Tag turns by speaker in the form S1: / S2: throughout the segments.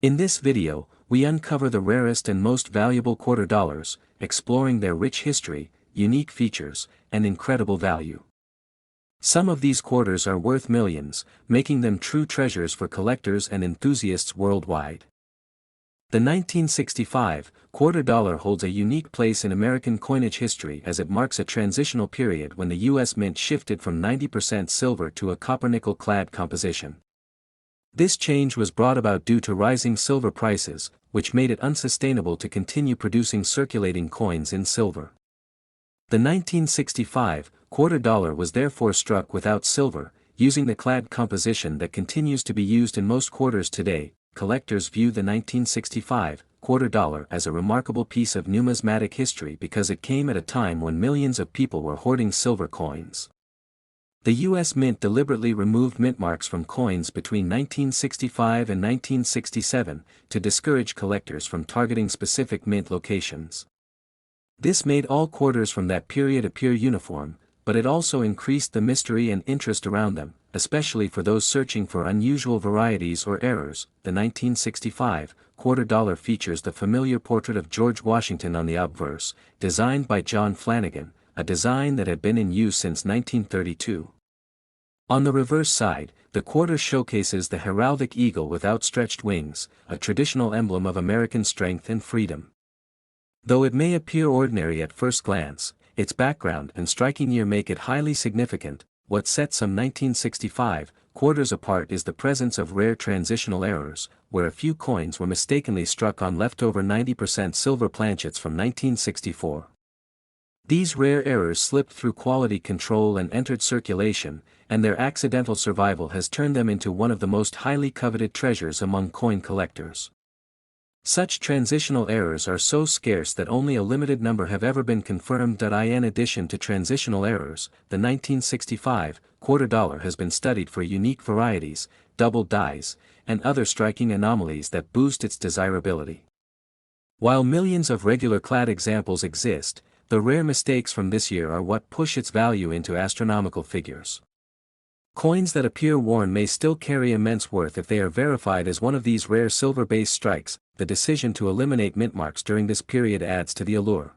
S1: In this video, we uncover the rarest and most valuable quarter dollars, exploring their rich history, unique features, and incredible value. Some of these quarters are worth millions, making them true treasures for collectors and enthusiasts worldwide. The 1965 quarter dollar holds a unique place in American coinage history as it marks a transitional period when the U.S. Mint shifted from 90% silver to a copper-nickel-clad composition. This change was brought about due to rising silver prices, which made it unsustainable to continue producing circulating coins in silver. The 1965 quarter dollar was therefore struck without silver, using the clad composition that continues to be used in most quarters today. Collectors view the 1965 quarter dollar as a remarkable piece of numismatic history because it came at a time when millions of people were hoarding silver coins. The U.S. Mint deliberately removed mint marks from coins between 1965 and 1967 to discourage collectors from targeting specific mint locations. This made all quarters from that period appear uniform, but it also increased the mystery and interest around them, especially for those searching for unusual varieties or errors. The 1965 quarter dollar features the familiar portrait of George Washington on the obverse, designed by John Flanagan, a design that had been in use since 1932. On the reverse side, the quarter showcases the heraldic eagle with outstretched wings, a traditional emblem of American strength and freedom. Though it may appear ordinary at first glance, its background and striking year make it highly significant. What sets some 1965 quarters apart is the presence of rare transitional errors, where a few coins were mistakenly struck on leftover 90% silver planchets from 1964. These rare errors slipped through quality control and entered circulation, and their accidental survival has turned them into one of the most highly coveted treasures among coin collectors. Such transitional errors are so scarce that only a limited number have ever been confirmed. In addition to transitional errors, the 1965 quarter dollar has been studied for unique varieties, double dies, and other striking anomalies that boost its desirability. While millions of regular clad examples exist, the rare mistakes from this year are what push its value into astronomical figures. Coins that appear worn may still carry immense worth if they are verified as one of these rare silver-based strikes. The decision to eliminate mint marks during this period adds to the allure.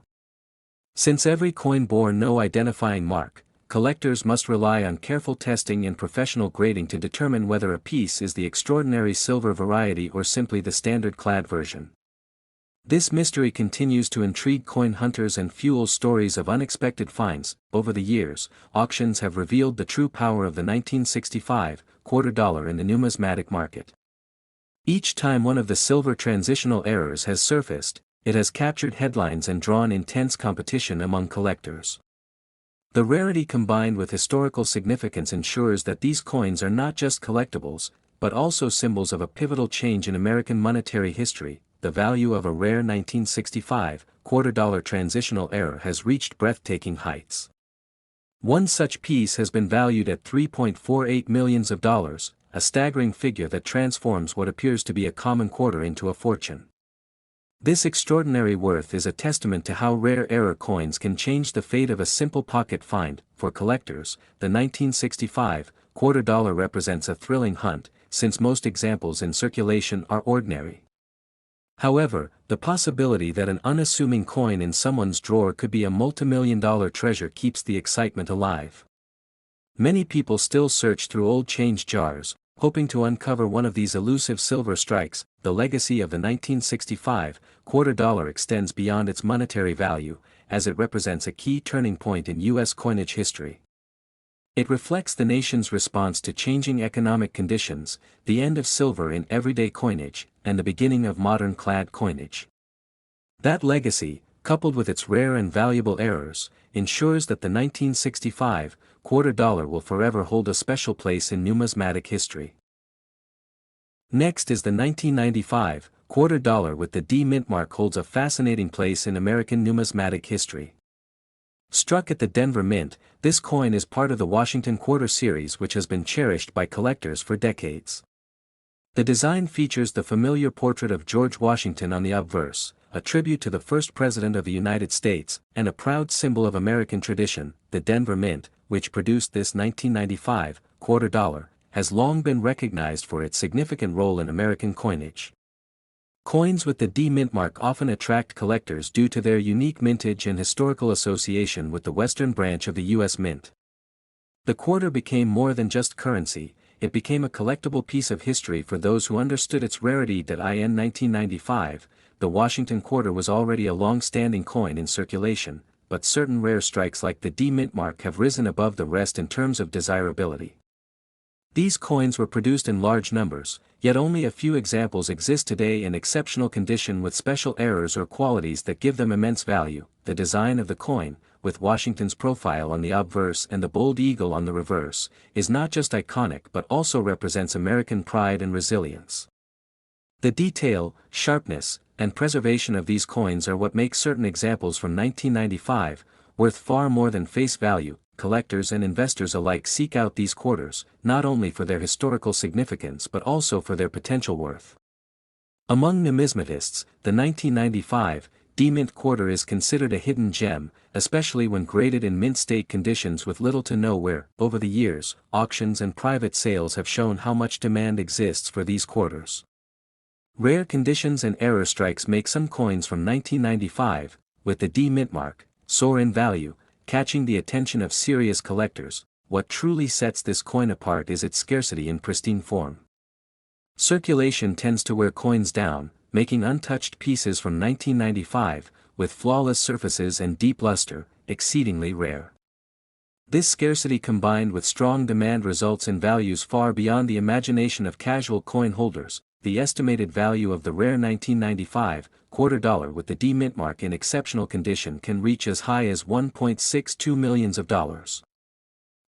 S1: Since every coin bore no identifying mark, collectors must rely on careful testing and professional grading to determine whether a piece is the extraordinary silver variety or simply the standard clad version. This mystery continues to intrigue coin hunters and fuels stories of unexpected finds. Over the years, auctions have revealed the true power of the 1965 quarter dollar in the numismatic market. Each time one of the silver transitional errors has surfaced, it has captured headlines and drawn intense competition among collectors. The rarity combined with historical significance ensures that these coins are not just collectibles, but also symbols of a pivotal change in American monetary history. The value of a rare 1965 quarter dollar transitional error has reached breathtaking heights. One such piece has been valued at $3.48 million, a staggering figure that transforms what appears to be a common quarter into a fortune. This extraordinary worth is a testament to how rare error coins can change the fate of a simple pocket find. For collectors, the 1965 quarter dollar represents a thrilling hunt, since most examples in circulation are ordinary. However, the possibility that an unassuming coin in someone's drawer could be a multimillion-dollar treasure keeps the excitement alive. Many people still search through old change jars, hoping to uncover one of these elusive silver strikes. The legacy of the 1965 quarter dollar extends beyond its monetary value, as it represents a key turning point in U.S. coinage history. It reflects the nation's response to changing economic conditions, the end of silver in everyday coinage, and the beginning of modern clad coinage. That legacy, coupled with its rare and valuable errors, ensures that the 1965 quarter dollar will forever hold a special place in numismatic history. Next is the 1995 quarter dollar with the D mint mark holds a fascinating place in American numismatic history. Struck at the Denver Mint, this coin is part of the Washington Quarter series which has been cherished by collectors for decades. The design features the familiar portrait of George Washington on the obverse, a tribute to the first President of the United States, and a proud symbol of American tradition. The Denver Mint, which produced this 1995 quarter dollar, has long been recognized for its significant role in American coinage. Coins with the D mint mark often attract collectors due to their unique mintage and historical association with the western branch of the U.S. Mint. The quarter became more than just currency, it became a collectible piece of history for those who understood its rarity. In 1995, the Washington quarter was already a long-standing coin in circulation, but certain rare strikes like the D mint mark have risen above the rest in terms of desirability. These coins were produced in large numbers, yet only a few examples exist today in exceptional condition with special errors or qualities that give them immense value. The design of the coin, with Washington's profile on the obverse and the bold eagle on the reverse, is not just iconic but also represents American pride and resilience. The detail, sharpness, and preservation of these coins are what make certain examples from 1995 worth far more than face value. Collectors and investors alike seek out these quarters, not only for their historical significance but also for their potential worth. Among numismatists, the 1995 D-Mint quarter is considered a hidden gem, especially when graded in mint state conditions with little to no wear. Over the years, auctions and private sales have shown how much demand exists for these quarters. Rare conditions and error strikes make some coins from 1995, with the D-Mint mark, soar in value, catching the attention of serious collectors. What truly sets this coin apart is its scarcity in pristine form. Circulation tends to wear coins down, making untouched pieces from 1995, with flawless surfaces and deep luster, exceedingly rare. This scarcity combined with strong demand results in values far beyond the imagination of casual coin holders. The estimated value of the rare 1995 quarter dollar with the D mint mark in exceptional condition can reach as high as $1.62 million.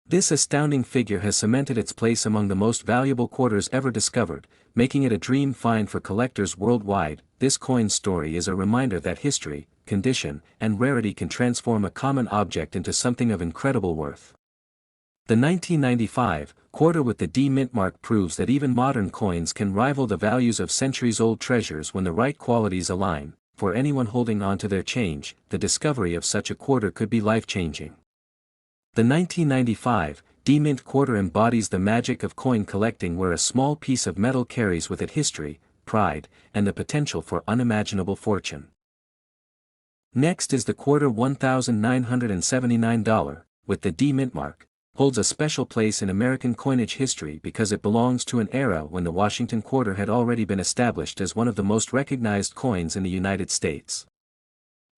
S1: This astounding figure has cemented its place among the most valuable quarters ever discovered, making it a dream find for collectors worldwide. This coin's story is a reminder that history, condition, and rarity can transform a common object into something of incredible worth. The 1995 quarter with the D mint mark proves that even modern coins can rival the values of centuries-old treasures when the right qualities align. For anyone holding on to their change, the discovery of such a quarter could be life-changing. The 1995 D mint quarter embodies the magic of coin collecting, where a small piece of metal carries with it history, pride, and the potential for unimaginable fortune. Next is the quarter $1,979, with the D mint mark, holds a special place in American coinage history because it belongs to an era when the Washington quarter had already been established as one of the most recognized coins in the United States.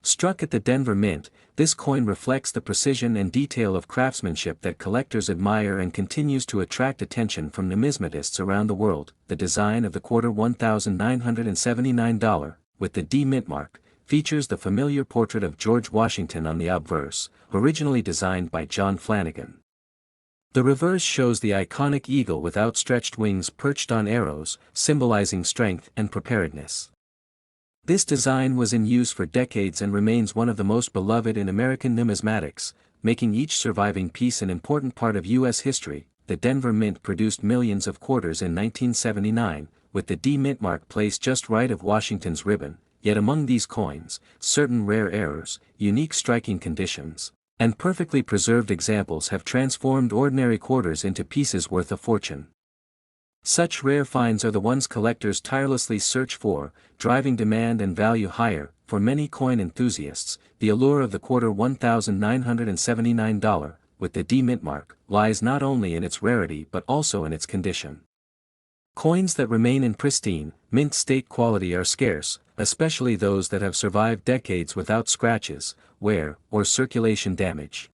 S1: Struck at the Denver Mint, this coin reflects the precision and detail of craftsmanship that collectors admire and continues to attract attention from numismatists around the world. The design of the quarter $1,979, with the D mint mark, features the familiar portrait of George Washington on the obverse, originally designed by John Flanagan. The reverse shows the iconic eagle with outstretched wings perched on arrows, symbolizing strength and preparedness. This design was in use for decades and remains one of the most beloved in American numismatics, making each surviving piece an important part of U.S. history. The Denver Mint produced millions of quarters in 1979, with the D mint mark placed just right of Washington's ribbon. Yet among these coins, certain rare errors, unique striking conditions, and perfectly preserved examples have transformed ordinary quarters into pieces worth a fortune. Such rare finds are the ones collectors tirelessly search for, driving demand and value higher. For many coin enthusiasts, the allure of the quarter $1,979, with the D mint mark, lies not only in its rarity but also in its condition. Coins that remain in pristine, mint state quality are scarce, especially those that have survived decades without scratches, wear, or circulation damage.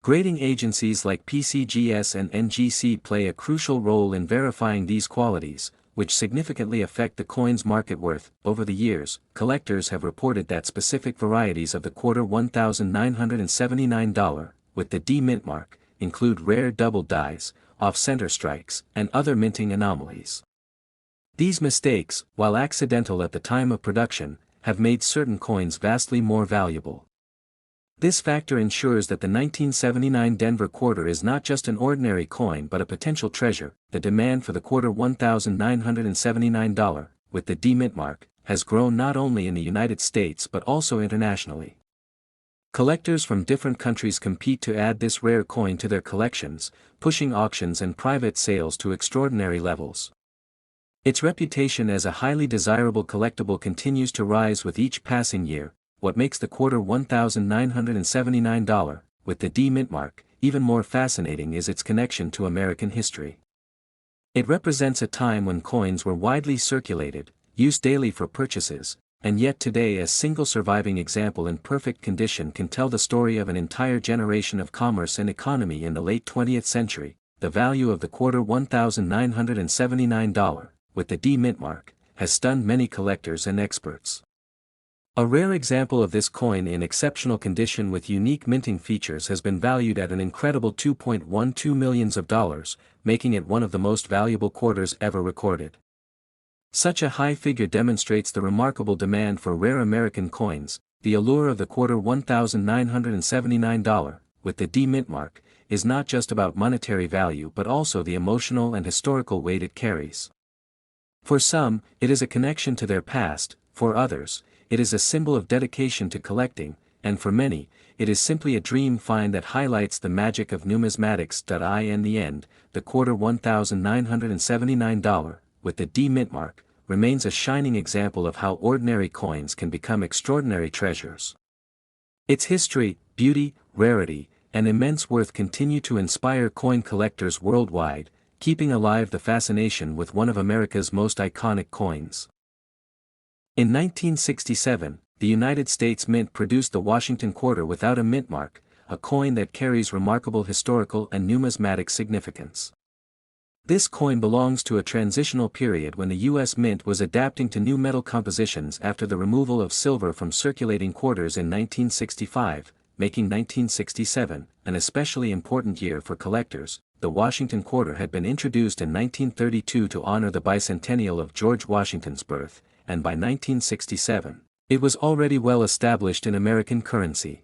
S1: Grading agencies like PCGS and NGC play a crucial role in verifying these qualities, which significantly affect the coin's market worth. Over the years, collectors have reported that specific varieties of the quarter $1,979, with the D mint mark, include rare double dies, off-center strikes, and other minting anomalies. These mistakes, while accidental at the time of production, have made certain coins vastly more valuable. This factor ensures that the 1979 Denver quarter is not just an ordinary coin but a potential treasure. The demand for the quarter $1,979, with the D mint mark, has grown not only in the United States but also internationally. Collectors from different countries compete to add this rare coin to their collections, pushing auctions and private sales to extraordinary levels. Its reputation as a highly desirable collectible continues to rise with each passing year. What makes the quarter $1,979, with the D mint mark, even more fascinating is its connection to American history. It represents a time when coins were widely circulated, used daily for purchases, and yet today a single surviving example in perfect condition can tell the story of an entire generation of commerce and economy in the late 20th century. The value of the quarter $1,979, with the D mint mark, has stunned many collectors and experts. A rare example of this coin in exceptional condition with unique minting features has been valued at an incredible $2.12 million, making it one of the most valuable quarters ever recorded. Such a high figure demonstrates the remarkable demand for rare American coins. The allure of the quarter $1,979, with the D mint mark, is not just about monetary value but also the emotional and historical weight it carries. For some, it is a connection to their past; for others, it is a symbol of dedication to collecting, and for many, it is simply a dream find that highlights the magic of numismatics. In the end, the quarter $1,979, with the D mint mark, remains a shining example of how ordinary coins can become extraordinary treasures. Its history, beauty, rarity, and immense worth continue to inspire coin collectors worldwide, keeping alive the fascination with one of America's most iconic coins. In 1967, the United States Mint produced the Washington quarter without a mint mark, a coin that carries remarkable historical and numismatic significance. This coin belongs to a transitional period when the U.S. Mint was adapting to new metal compositions after the removal of silver from circulating quarters in 1965, making 1967 an especially important year for collectors. The Washington quarter had been introduced in 1932 to honor the bicentennial of George Washington's birth, and by 1967, it was already well established in American currency.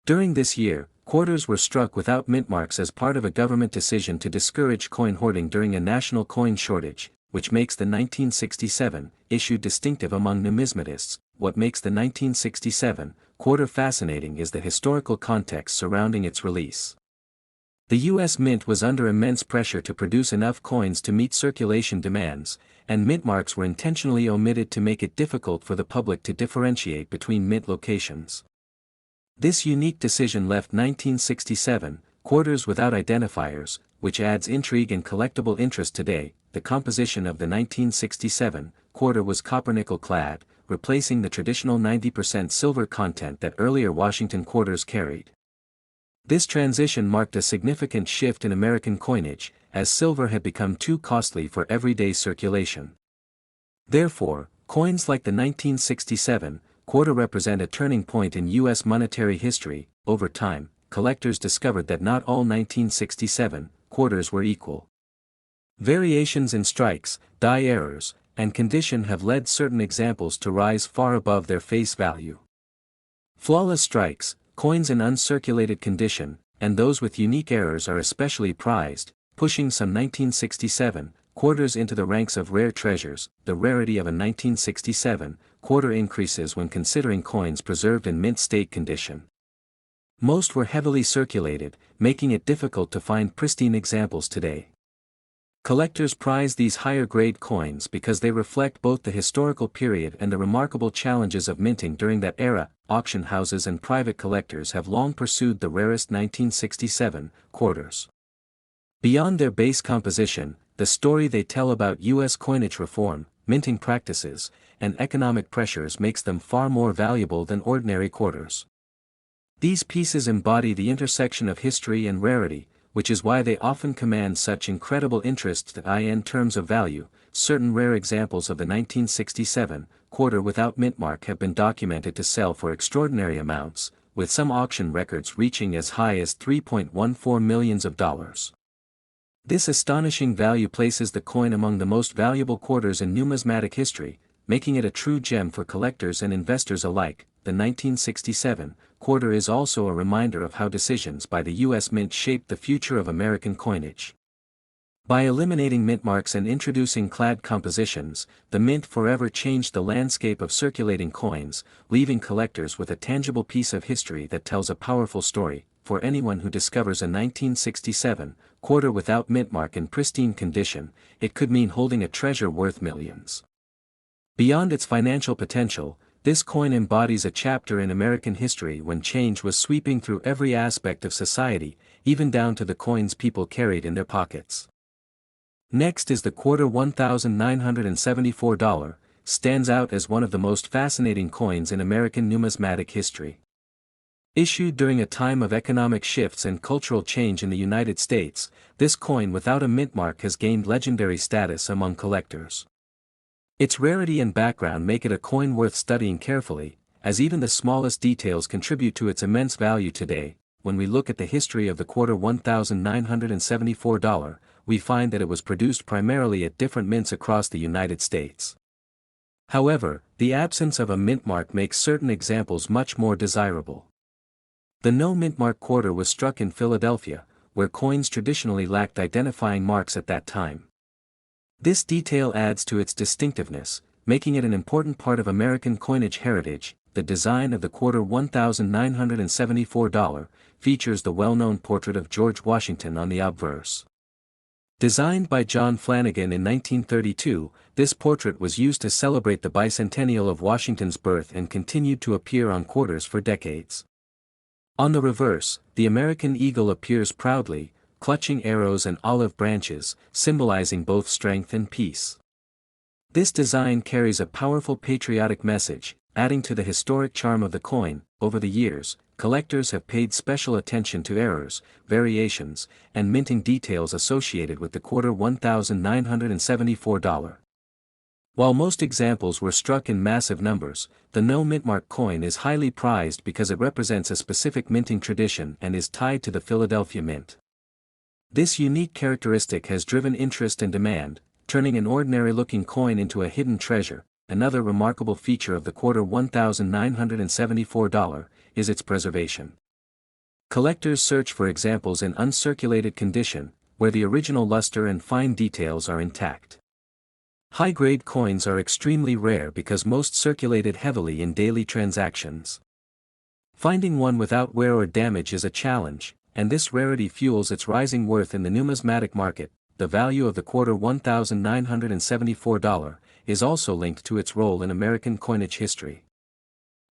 S1: During this year, quarters were struck without mint marks as part of a government decision to discourage coin hoarding during a national coin shortage, which makes the 1967 issue distinctive among numismatists. What makes the 1967 quarter fascinating is the historical context surrounding its release. The U.S. Mint was under immense pressure to produce enough coins to meet circulation demands, and mint marks were intentionally omitted to make it difficult for the public to differentiate between mint locations. This unique decision left 1967 quarters without identifiers, which adds intrigue and collectible interest today. The composition of the 1967 quarter was copper-nickel clad, replacing the traditional 90% silver content that earlier Washington quarters carried. This transition marked a significant shift in American coinage, as silver had become too costly for everyday circulation. Therefore, coins like the 1967 quarter represent a turning point in U.S. monetary history. Over time, collectors discovered that not all 1967 quarters were equal. Variations in strikes, die errors, and condition have led certain examples to rise far above their face value. Flawless strikes, coins in uncirculated condition, and those with unique errors are especially prized, pushing some 1967 quarters into the ranks of rare treasures. The rarity of a 1967 quarter increases when considering coins preserved in mint state condition. Most were heavily circulated, making it difficult to find pristine examples today. Collectors prize these higher-grade coins because they reflect both the historical period and the remarkable challenges of minting during that era. Auction houses and private collectors have long pursued the rarest 1967 quarters. Beyond their base composition, the story they tell about U.S. coinage reform, minting practices, and economic pressures makes them far more valuable than ordinary quarters. These pieces embody the intersection of history and rarity, which is why they often command such incredible interest. In terms of value, certain rare examples of the 1967 quarter without mint mark have been documented to sell for extraordinary amounts, with some auction records reaching as high as $3.14 million. This astonishing value places the coin among the most valuable quarters in numismatic history, making it a true gem for collectors and investors alike. The 1967 quarter is also a reminder of how decisions by the U.S. Mint shaped the future of American coinage. By eliminating mint marks and introducing clad compositions, the Mint forever changed the landscape of circulating coins, leaving collectors with a tangible piece of history that tells a powerful story. For anyone who discovers a 1967 quarter without mint mark in pristine condition, it could mean holding a treasure worth millions. Beyond its financial potential, this coin embodies a chapter in American history when change was sweeping through every aspect of society, even down to the coins people carried in their pockets. Next is the quarter $1,974, stands out as one of the most fascinating coins in American numismatic history. Issued during a time of economic shifts and cultural change in the United States, this coin without a mint mark has gained legendary status among collectors. Its rarity and background make it a coin worth studying carefully, as even the smallest details contribute to its immense value today. When we look at the history of the quarter $1,974, we find that it was produced primarily at different mints across the United States. However, the absence of a mint mark makes certain examples much more desirable. The no mint mark quarter was struck in Philadelphia, where coins traditionally lacked identifying marks at that time. This detail adds to its distinctiveness, making it an important part of American coinage heritage. The design of the quarter $1,974 features the well-known portrait of George Washington on the obverse. Designed by John Flanagan in 1932, this portrait was used to celebrate the bicentennial of Washington's birth and continued to appear on quarters for decades. On the reverse, the American eagle appears proudly, clutching arrows and olive branches, symbolizing both strength and peace. This design carries a powerful patriotic message, adding to the historic charm of the coin. Over the years, collectors have paid special attention to errors, variations, and minting details associated with the quarter $1,974. While most examples were struck in massive numbers, the no mint mark coin is highly prized because it represents a specific minting tradition and is tied to the Philadelphia Mint. This unique characteristic has driven interest and demand, turning an ordinary-looking coin into a hidden treasure. Another remarkable feature of the quarter $1,974 is its preservation. Collectors search for examples in uncirculated condition, where the original luster and fine details are intact. High-grade coins are extremely rare because most circulated heavily in daily transactions. Finding one without wear or damage is a challenge, and this rarity fuels its rising worth in the numismatic market. The value of the quarter $1,974 is also linked to its role in American coinage history.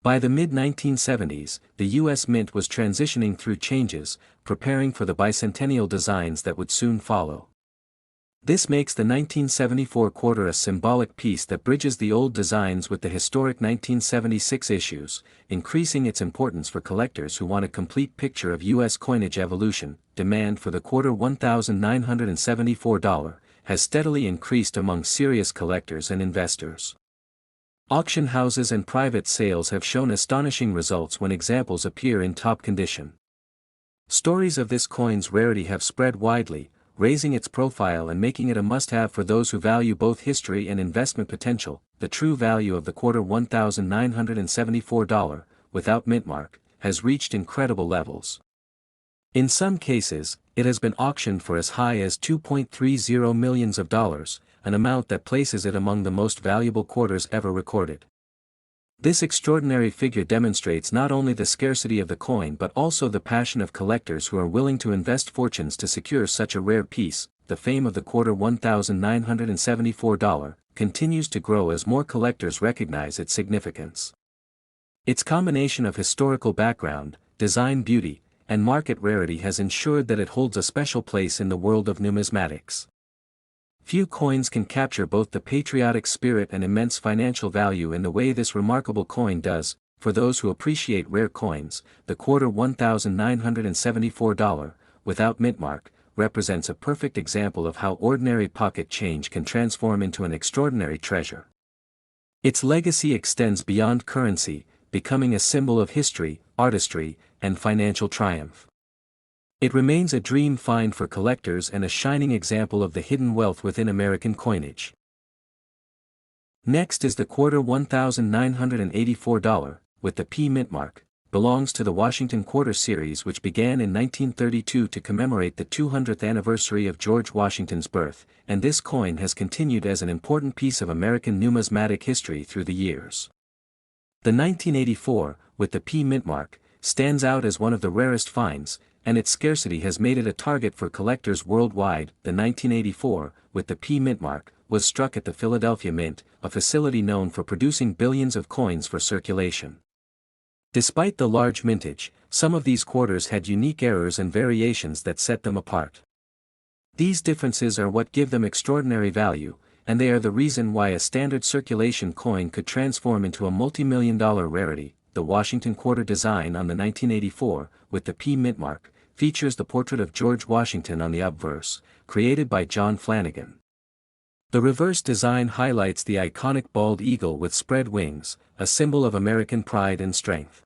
S1: By the mid-1970s, the U.S. Mint was transitioning through changes, preparing for the bicentennial designs that would soon follow. This makes the 1974 quarter a symbolic piece that bridges the old designs with the historic 1976 issues, increasing its importance for collectors who want a complete picture of U.S. coinage evolution. Demand for the quarter $1,974 has steadily increased among serious collectors and investors. Auction houses and private sales have shown astonishing results when examples appear in top condition. Stories of this coin's rarity have spread widely, raising its profile and making it a must-have for those who value both history and investment potential. The true value of the quarter $1,974, without mint mark, has reached incredible levels. In some cases, it has been auctioned for as high as $2.30 million, an amount that places it among the most valuable quarters ever recorded. This extraordinary figure demonstrates not only the scarcity of the coin but also the passion of collectors who are willing to invest fortunes to secure such a rare piece. The fame of the quarter $1,974 continues to grow as more collectors recognize its significance. Its combination of historical background, design beauty, and market rarity has ensured that it holds a special place in the world of numismatics. Few coins can capture both the patriotic spirit and immense financial value in the way this remarkable coin does. For those who appreciate rare coins, the quarter $1,974, without mint mark, represents a perfect example of how ordinary pocket change can transform into an extraordinary treasure. Its legacy extends beyond currency, becoming a symbol of history, artistry, and financial triumph. It remains a dream find for collectors and a shining example of the hidden wealth within American coinage. Next is the quarter $1,984, with the P mint mark, belongs to the Washington Quarter series, which began in 1932 to commemorate the 200th anniversary of George Washington's birth, and this coin has continued as an important piece of American numismatic history through the years. The 1984, with the P mint mark, stands out as one of the rarest finds, and its scarcity has made it a target for collectors worldwide. The 1984, with the P mint mark, was struck at the Philadelphia Mint, a facility known for producing billions of coins for circulation. Despite the large mintage, some of these quarters had unique errors and variations that set them apart. These differences are what give them extraordinary value, and they are the reason why a standard circulation coin could transform into a multi-million-dollar rarity. The Washington quarter design on the 1984, with the P mint mark, features the portrait of George Washington on the obverse, created by John Flanagan. The reverse design highlights the iconic bald eagle with spread wings, a symbol of American pride and strength.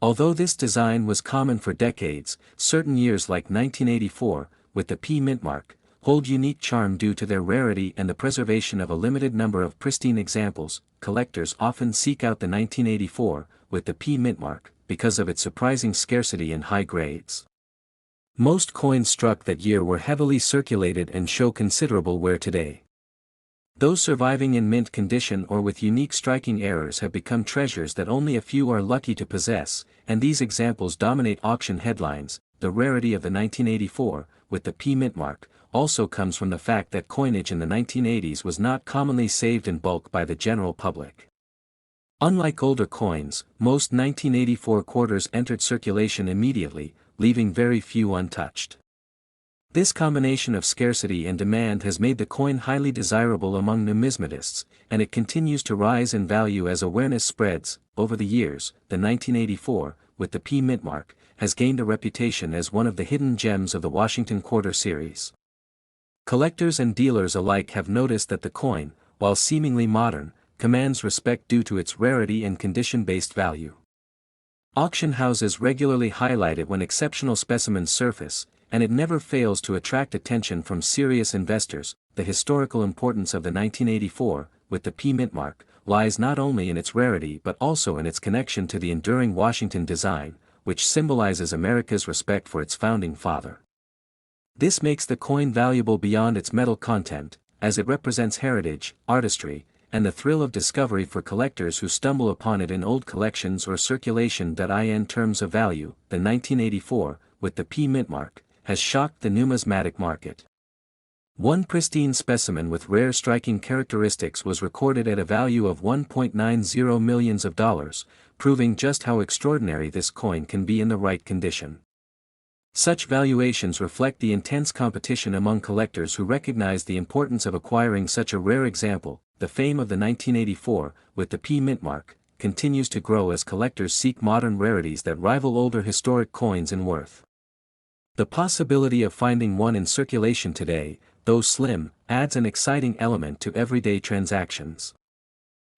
S1: Although this design was common for decades, certain years like 1984, with the P mint mark, hold unique charm due to their rarity and the preservation of a limited number of pristine examples. Collectors often seek out the 1984, with the P mint mark, because of its surprising scarcity and high grades. Most coins struck that year were heavily circulated and show considerable wear today. Those surviving in mint condition or with unique striking errors have become treasures that only a few are lucky to possess, and these examples dominate auction headlines. The rarity of the 1984, with the P mint mark, also comes from the fact that coinage in the 1980s was not commonly saved in bulk by the general public. Unlike older coins, most 1984 quarters entered circulation immediately, leaving very few untouched. This combination of scarcity and demand has made the coin highly desirable among numismatists, and it continues to rise in value as awareness spreads. Over the years, the 1984, with the P mint mark, has gained a reputation as one of the hidden gems of the Washington Quarter series. Collectors and dealers alike have noticed that the coin, while seemingly modern, commands respect due to its rarity and condition-based value. Auction houses regularly highlight it when exceptional specimens surface, and it never fails to attract attention from serious investors. The historical importance of the 1984, with the P mint mark, lies not only in its rarity but also in its connection to the enduring Washington design, which symbolizes America's respect for its founding father. This makes the coin valuable beyond its metal content, as it represents heritage, artistry, and the thrill of discovery for collectors who stumble upon it in old collections or circulation. In terms of value, the 1984, with the P mint mark, has shocked the numismatic market. One pristine specimen with rare striking characteristics was recorded at a value of $1.90 million, proving just how extraordinary this coin can be in the right condition. Such valuations reflect the intense competition among collectors who recognize the importance of acquiring such a rare example. The fame of the 1984, with the P mint mark, continues to grow as collectors seek modern rarities that rival older historic coins in worth. The possibility of finding one in circulation today, though slim, adds an exciting element to everyday transactions.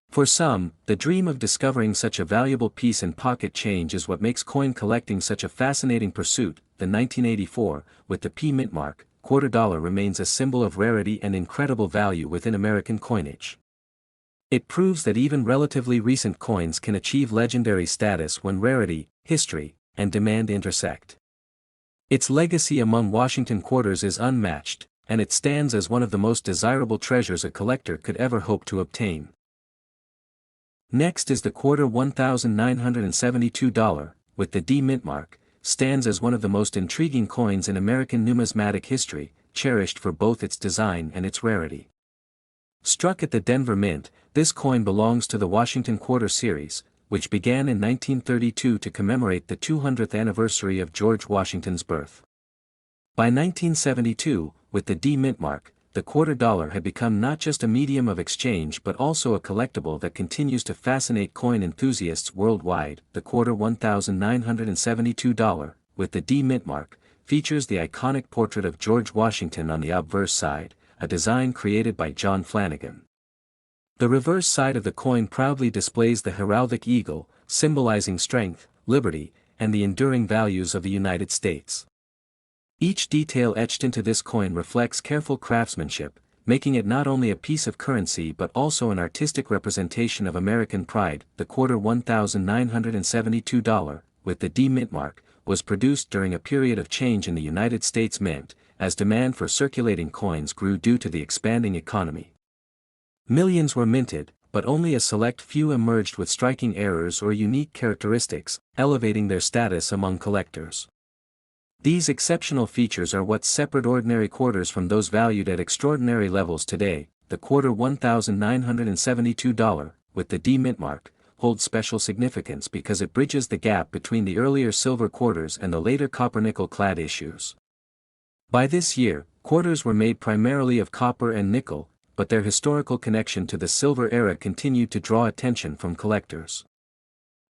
S1: For some, the dream of discovering such a valuable piece in pocket change is what makes coin collecting such a fascinating pursuit. The 1984, with the P mint mark, quarter dollar remains a symbol of rarity and incredible value within American coinage. It proves that even relatively recent coins can achieve legendary status when rarity, history, and demand intersect. Its legacy among Washington quarters is unmatched, and it stands as one of the most desirable treasures a collector could ever hope to obtain. Next is the quarter $1,972, with the D mint mark, stands as one of the most intriguing coins in American numismatic history, cherished for both its design and its rarity. Struck at the Denver Mint, this coin belongs to the Washington Quarter series, which began in 1932 to commemorate the 200th anniversary of George Washington's birth. By 1972, with the D mint mark, the quarter dollar had become not just a medium of exchange but also a collectible that continues to fascinate coin enthusiasts worldwide. The quarter $1,972, with the D mint mark, features the iconic portrait of George Washington on the obverse side, a design created by John Flanagan. The reverse side of the coin proudly displays the heraldic eagle, symbolizing strength, liberty, and the enduring values of the United States. Each detail etched into this coin reflects careful craftsmanship, making it not only a piece of currency but also an artistic representation of American pride. The quarter $1,972, with the D mint mark, was produced during a period of change in the United States Mint, as demand for circulating coins grew due to the expanding economy. Millions were minted, but only a select few emerged with striking errors or unique characteristics, elevating their status among collectors. These exceptional features are what separate ordinary quarters from those valued at extraordinary levels today. The quarter $1,972, with the D mint mark, holds special significance because it bridges the gap between the earlier silver quarters and the later copper-nickel clad issues. By this year, quarters were made primarily of copper and nickel, but their historical connection to the silver era continued to draw attention from collectors.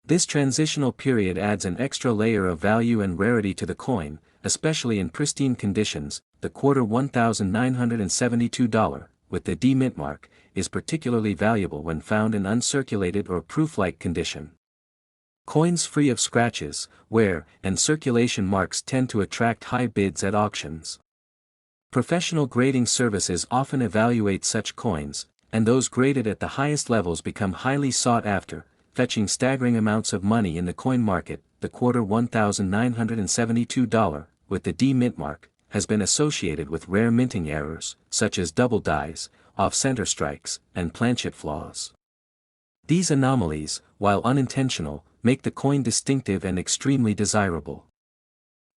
S1: This transitional period adds an extra layer of value and rarity to the coin, especially in pristine conditions. The quarter $1,972, with the D mint mark, is particularly valuable when found in uncirculated or proof-like condition. Coins free of scratches, wear, and circulation marks tend to attract high bids at auctions. Professional grading services often evaluate such coins, and those graded at the highest levels become highly sought after, fetching staggering amounts of money in the coin market. The quarter $1,972, with the D mint mark, has been associated with rare minting errors, such as double dies, off-center strikes, and planchet flaws. These anomalies, while unintentional, make the coin distinctive and extremely desirable.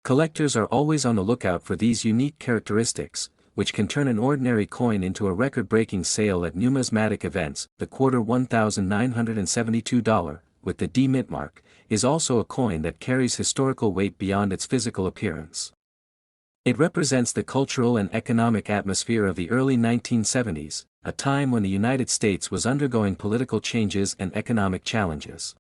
S1: Collectors are always on the lookout for these unique characteristics, which can turn an ordinary coin into a record-breaking sale at numismatic events. The quarter $1,972, with the D mint mark, is also a coin that carries historical weight beyond its physical appearance. It represents the cultural and economic atmosphere of the early 1970s, a time when the United States was undergoing political changes and economic challenges.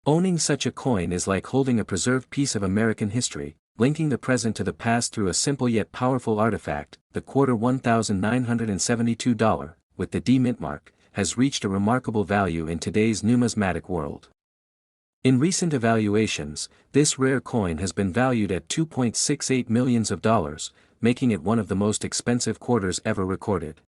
S1: Owning such a coin is like holding a preserved piece of American history, linking the present to the past through a simple yet powerful artifact. The quarter $1,972, with the D mint mark, has reached a remarkable value in today's numismatic world. In recent evaluations, this rare coin has been valued at $2.68 million, making it one of the most expensive quarters ever recorded.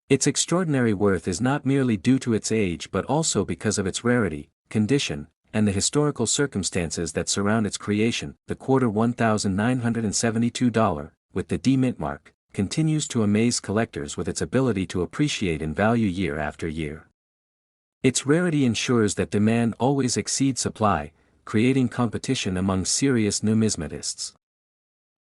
S1: Its extraordinary worth is not merely due to its age but also because of its rarity, condition, and the historical circumstances that surround its creation. The quarter $1,972, with the D mint mark, continues to amaze collectors with its ability to appreciate in value year after year. Its rarity ensures that demand always exceeds supply, creating competition among serious numismatists.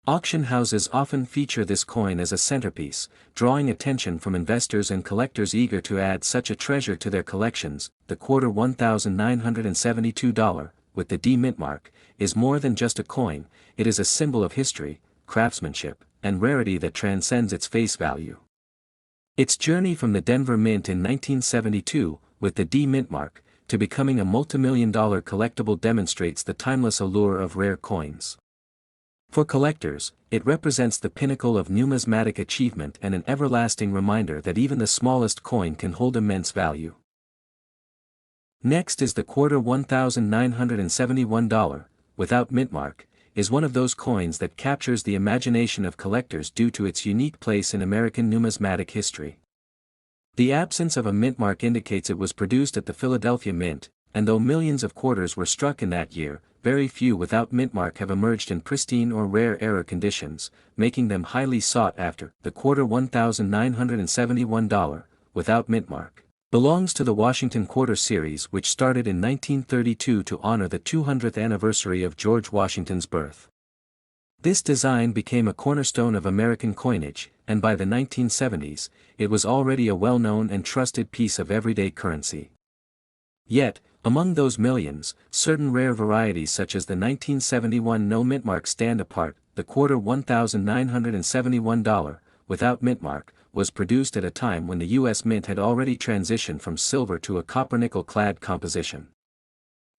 S1: Auction houses often feature this coin as a centerpiece, drawing attention from investors and collectors eager to add such a treasure to their collections. The quarter $1,972, with the D mint mark, is more than just a coin. It is a symbol of history, craftsmanship, and rarity that transcends its face value. Its journey from the Denver Mint in 1972, with the D mint mark, to becoming a multimillion-dollar collectible demonstrates the timeless allure of rare coins. For collectors, it represents the pinnacle of numismatic achievement and an everlasting reminder that even the smallest coin can hold immense value. Next is the quarter $1,971, without mint mark, is one of those coins that captures the imagination of collectors due to its unique place in American numismatic history. The absence of a mint mark indicates it was produced at the Philadelphia Mint, and though millions of quarters were struck in that year, very few without mint mark have emerged in pristine or rare era conditions, making them highly sought after. The quarter $1,971, without mint mark, belongs to the Washington Quarter series, which started in 1932 to honor the 200th anniversary of George Washington's birth. This design became a cornerstone of American coinage, and by the 1970s, it was already a well-known and trusted piece of everyday currency. Yet, among those millions, certain rare varieties such as the 1971 no mint mark stand apart. The quarter $1,971, without mint mark, was produced at a time when the U.S. Mint had already transitioned from silver to a copper-nickel clad composition.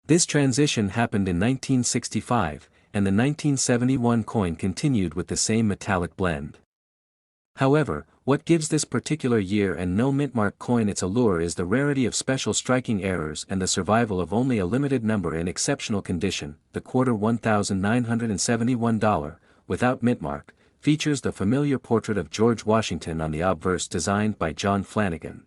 S1: This transition happened in 1965, and the 1971 coin continued with the same metallic blend. However, what gives this particular year and no mint mark coin its allure is the rarity of special striking errors and the survival of only a limited number in exceptional condition. The quarter $1,971, without mint mark, features the familiar portrait of George Washington on the obverse designed by John Flanagan.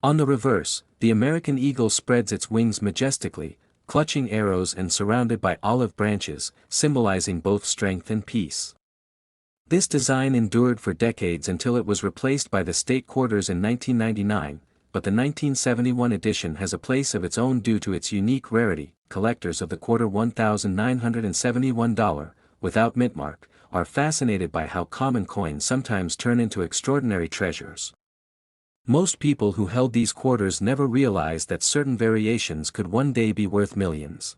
S1: On the reverse, the American eagle spreads its wings majestically, clutching arrows and surrounded by olive branches, symbolizing both strength and peace. This design endured for decades until it was replaced by the state quarters in 1999, but the 1971 edition has a place of its own due to its unique rarity. Collectors of the quarter $1,971, without mint mark, are fascinated by how common coins sometimes turn into extraordinary treasures. Most people who held these quarters never realized that certain variations could one day be worth millions.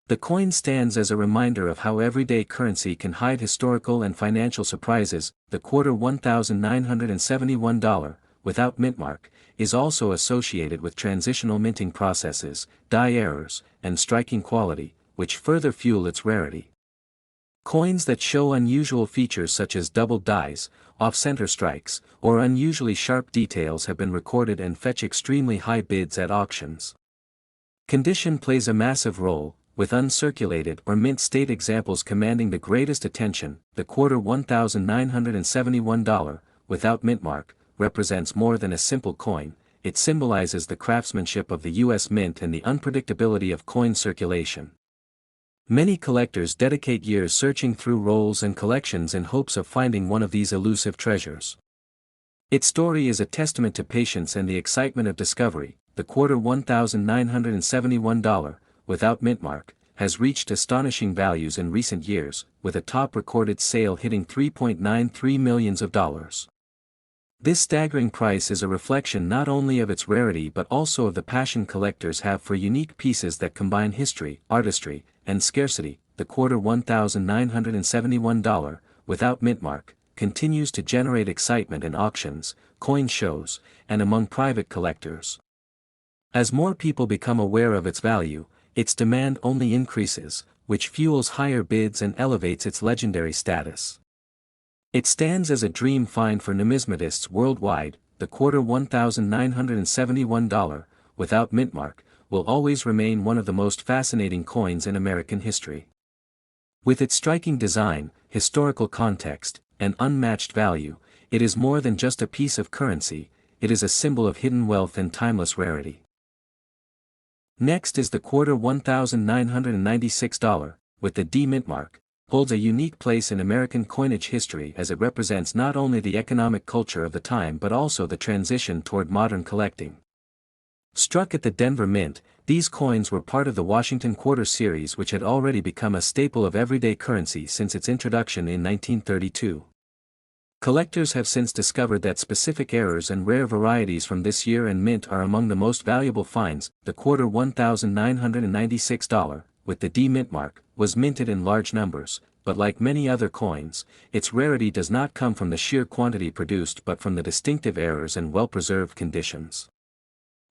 S1: The coin stands as a reminder of how everyday currency can hide historical and financial surprises. The quarter $1,971, without mint mark, is also associated with transitional minting processes, die errors, and striking quality, which further fuel its rarity. Coins that show unusual features such as doubled dies, off-center strikes, or unusually sharp details have been recorded and fetch extremely high bids at auctions. Condition plays a massive role, with uncirculated or mint state examples commanding the greatest attention. The quarter $1,971, without mint mark, represents more than a simple coin. It symbolizes the craftsmanship of the U.S. Mint and the unpredictability of coin circulation. Many collectors dedicate years searching through rolls and collections in hopes of finding one of these elusive treasures. Its story is a testament to patience and the excitement of discovery. The quarter $1,971, without mint mark, has reached astonishing values in recent years, with a top recorded sale hitting $3.93 million. This staggering price is a reflection not only of its rarity but also of the passion collectors have for unique pieces that combine history, artistry, and scarcity. The quarter $1,971, without mint mark, continues to generate excitement in auctions, coin shows, and among private collectors. As more people become aware of its value, its demand only increases, which fuels higher bids and elevates its legendary status. It stands as a dream find for numismatists worldwide. The quarter $1,971, without mint mark, will always remain one of the most fascinating coins in American history. With its striking design, historical context, and unmatched value, it is more than just a piece of currency, it is a symbol of hidden wealth and timeless rarity. Next is the quarter $1,996, with the D mint mark, holds a unique place in American coinage history as it represents not only the economic culture of the time but also the transition toward modern collecting. Struck at the Denver Mint, these coins were part of the Washington Quarter series, which had already become a staple of everyday currency since its introduction in 1932. Collectors have since discovered that specific errors and rare varieties from this year and mint are among the most valuable finds. The quarter $1,996, with the D mint mark, was minted in large numbers, but like many other coins, its rarity does not come from the sheer quantity produced but from the distinctive errors and well-preserved conditions.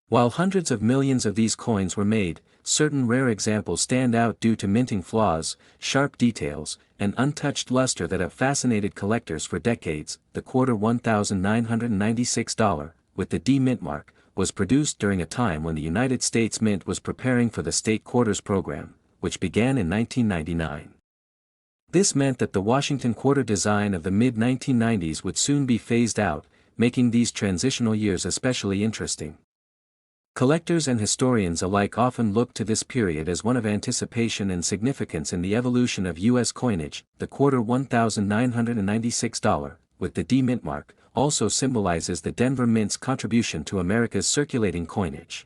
S1: While hundreds of millions of these coins were made, certain rare examples stand out due to minting flaws, sharp details, and untouched luster that have fascinated collectors for decades. The quarter $1,996, with the D mint mark, was produced during a time when the United States Mint was preparing for the State Quarters program, which began in 1999. This meant that the Washington Quarter design of the mid-1990s would soon be phased out, making these transitional years especially interesting. Collectors and historians alike often look to this period as one of anticipation and significance in the evolution of U.S. coinage. The quarter $1,996, with the D mint mark, also symbolizes the Denver Mint's contribution to America's circulating coinage.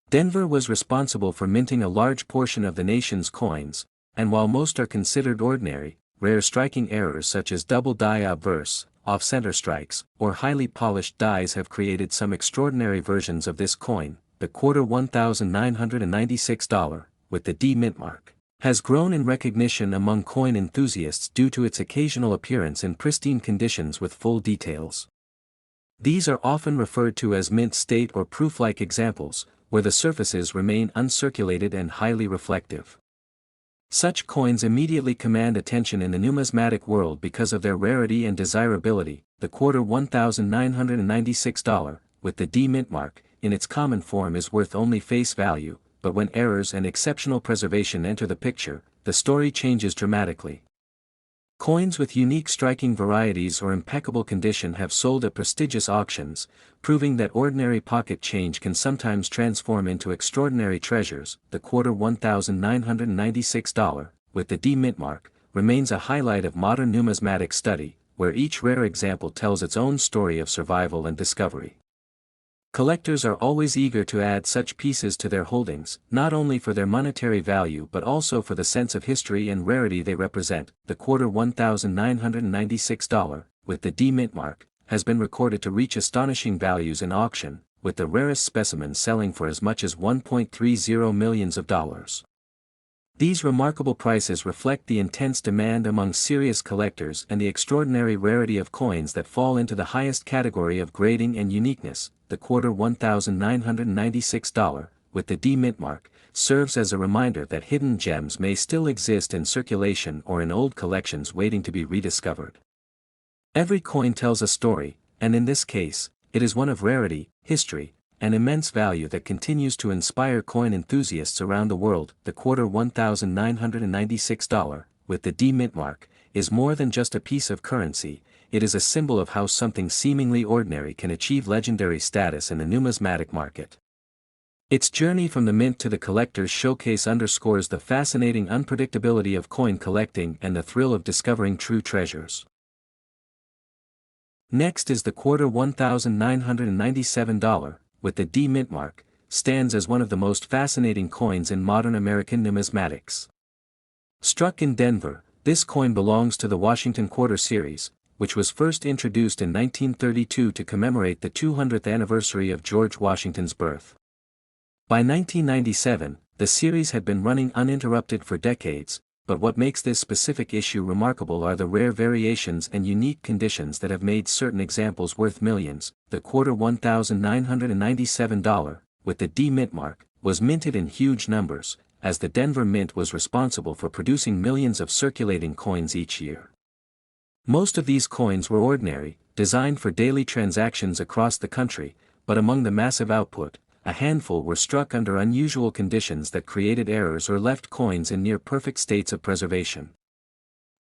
S1: Denver was responsible for minting a large portion of the nation's coins, and while most are considered ordinary, rare striking errors such as double die obverse, off-center strikes, or highly polished dies have created some extraordinary versions of this coin. The quarter $1,996, with the D mint mark, has grown in recognition among coin enthusiasts due to its occasional appearance in pristine conditions with full details. These are often referred to as mint state or proof-like examples, where the surfaces remain uncirculated and highly reflective. Such coins immediately command attention in the numismatic world because of their rarity and desirability. The quarter $1,996, with the D mint mark, in its common form is worth only face value, but when errors and exceptional preservation enter the picture, the story changes dramatically. Coins with unique striking varieties or impeccable condition have sold at prestigious auctions, proving that ordinary pocket change can sometimes transform into extraordinary treasures. The quarter $1,996, with the D mint mark, remains a highlight of modern numismatic study, where each rare example tells its own story of survival and discovery. Collectors are always eager to add such pieces to their holdings, not only for their monetary value but also for the sense of history and rarity they represent. The quarter $1,996, with the D mint mark, has been recorded to reach astonishing values in auction, with the rarest specimens selling for as much as $1.30 million. These remarkable prices reflect the intense demand among serious collectors and the extraordinary rarity of coins that fall into the highest category of grading and uniqueness. The quarter $1,996, with the D mint mark, serves as a reminder that hidden gems may still exist in circulation or in old collections waiting to be rediscovered. Every coin tells a story, and in this case, it is one of rarity, history, and immense value that continues to inspire coin enthusiasts around the world. The quarter $1,996, with the D mint mark, is more than just a piece of currency. It is a symbol of how something seemingly ordinary can achieve legendary status in the numismatic market. Its journey from the mint to the collector's showcase underscores the fascinating unpredictability of coin collecting and the thrill of discovering true treasures. Next is the quarter $1,997, with the D mint mark, stands as one of the most fascinating coins in modern American numismatics. Struck in Denver, this coin belongs to the Washington Quarter series, which was first introduced in 1932 to commemorate the 200th anniversary of George Washington's birth. By 1997, the series had been running uninterrupted for decades, but what makes this specific issue remarkable are the rare variations and unique conditions that have made certain examples worth millions. The quarter $1,997, with the D mint mark, was minted in huge numbers, as the Denver Mint was responsible for producing millions of circulating coins each year. Most of these coins were ordinary, designed for daily transactions across the country, but among the massive output, a handful were struck under unusual conditions that created errors or left coins in near-perfect states of preservation.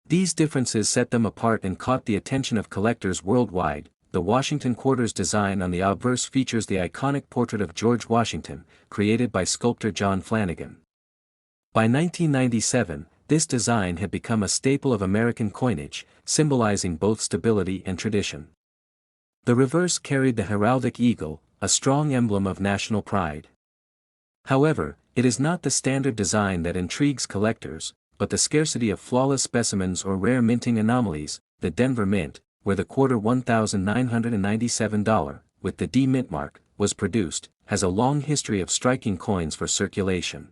S1: These differences set them apart and caught the attention of collectors worldwide. The Washington Quarter's design on the obverse features the iconic portrait of George Washington, created by sculptor John Flanagan. By 1997, this design had become a staple of American coinage, symbolizing both stability and tradition. The reverse carried the heraldic eagle, a strong emblem of national pride. However, it is not the standard design that intrigues collectors, but the scarcity of flawless specimens or rare minting anomalies. The Denver Mint, where the quarter $1,997, with the D mint mark, was produced, has a long history of striking coins for circulation.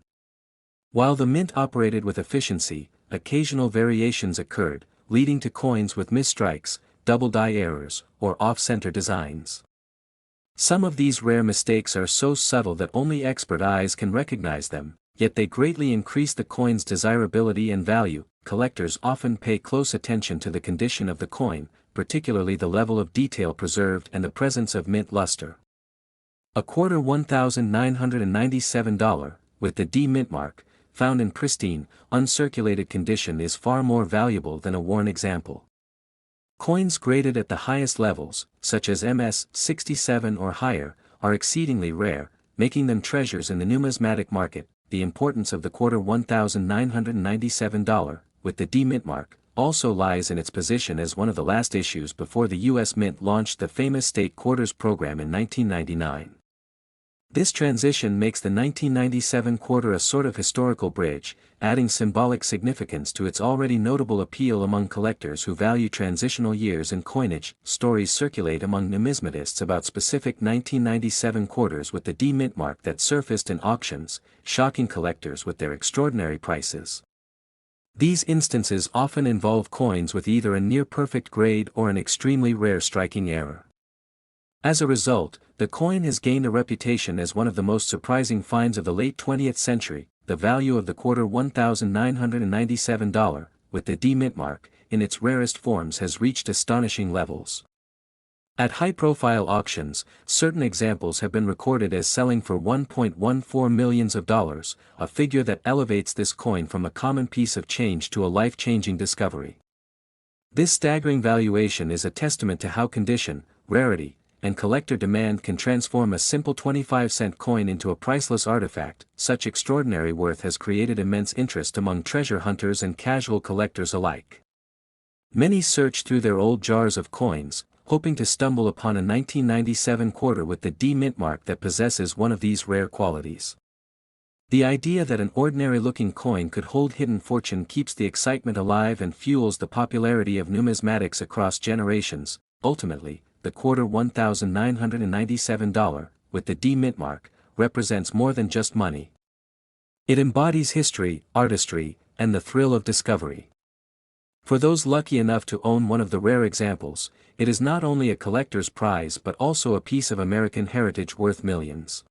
S1: While the mint operated with efficiency, occasional variations occurred, leading to coins with misstrikes, double die errors, or off-center designs. Some of these rare mistakes are so subtle that only expert eyes can recognize them, yet they greatly increase the coin's desirability and value. Collectors often pay close attention to the condition of the coin, particularly the level of detail preserved and the presence of mint luster. A quarter $1,997, with the D mint mark, found in pristine, uncirculated condition is far more valuable than a worn example. Coins graded at the highest levels, such as MS 67 or higher, are exceedingly rare, making them treasures in the numismatic market. The importance of the quarter $1,997, with the D mint mark, also lies in its position as one of the last issues before the U.S. Mint launched the famous state quarters program in 1999. This transition makes the 1997 quarter a sort of historical bridge, adding symbolic significance to its already notable appeal among collectors who value transitional years in coinage. Stories circulate among numismatists about specific 1997 quarters with the D mint mark that surfaced in auctions, shocking collectors with their extraordinary prices. These instances often involve coins with either a near-perfect grade or an extremely rare striking error. As a result, the coin has gained a reputation as one of the most surprising finds of the late 20th century. The value of the quarter $1,997, with the D mint mark, in its rarest forms has reached astonishing levels. At high-profile auctions, certain examples have been recorded as selling for $1.14 million, a figure that elevates this coin from a common piece of change to a life-changing discovery. This staggering valuation is a testament to how condition, rarity, and collector demand can transform a simple 25-cent coin into a priceless artifact. Such extraordinary worth has created immense interest among treasure hunters and casual collectors alike. Many search through their old jars of coins, hoping to stumble upon a 1997 quarter with the D mint mark that possesses one of these rare qualities. The idea that an ordinary-looking coin could hold hidden fortune keeps the excitement alive and fuels the popularity of numismatics across generations. Ultimately, the quarter $1,997, with the D mint mark, represents more than just money. It embodies history, artistry, and the thrill of discovery. For those lucky enough to own one of the rare examples, it is not only a collector's prize but also a piece of American heritage worth millions.